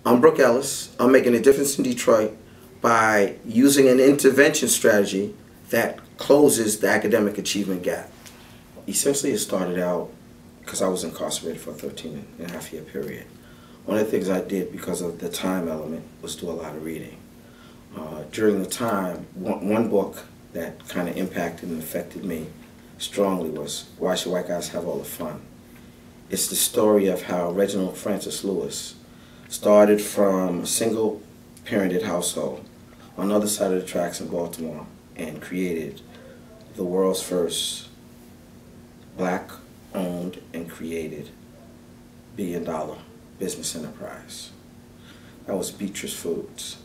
I'm Brook Ellis. I'm making a difference in Detroit by using an intervention strategy that closes the academic achievement gap. Essentially, it started out because I was incarcerated for a 13-and-a-half-year period. One of the things I did because of the time element was do a lot of reading. During the time, one book that kind of impacted and affected me strongly was Why Should White Guys Have All the Fun? It's the story of how Reginald Lewis started from a single-parented household on the other side of the tracks in Baltimore and created the world's first black-owned and created billion-dollar business enterprise. That was Beatrice Foods.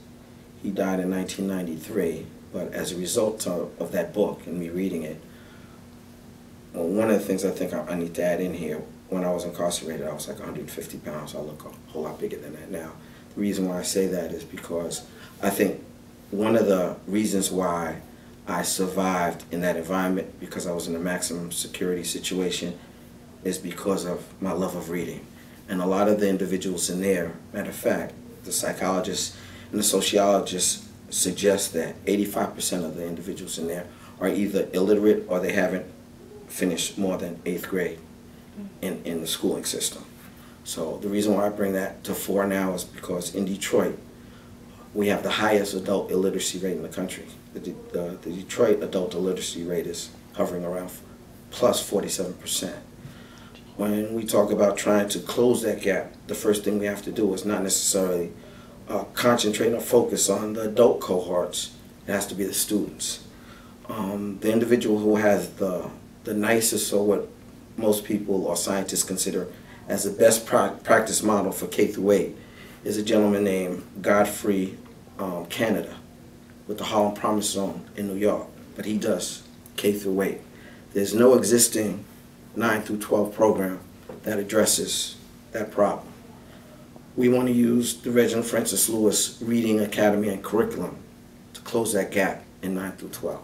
He died in 1993, but as a result of that book and me reading it, well, one of the things I think I need to add in here, when I was incarcerated, I was like 150 pounds. I look a whole lot bigger than that now. The reason why I say that is because I think one of the reasons why I survived in that environment, because I was in a maximum security situation, is because of my love of reading. And a lot of the individuals in there, matter of fact, the psychologists and the sociologists suggest that 85% of the individuals in there are either illiterate or they haven't finished more than 8th grade in the schooling system. So the reason why I bring that to fore now is because in Detroit, we have the highest adult illiteracy rate in the country. The Detroit adult illiteracy rate is hovering around plus 47%. When we talk about trying to close that gap, the first thing we have to do is not necessarily concentrate or focus on the adult cohorts. It has to be the students. The individual who has the nicest, or what most people or scientists consider as the best practice model for K through 8 is a gentleman named Godfrey Canada with the Harlem Promise Zone in New York, but he does K through 8. There's no existing 9 through 12 program that addresses that problem. We want to use the Reginald Lewis Reading Academy and curriculum to close that gap in 9 through 12.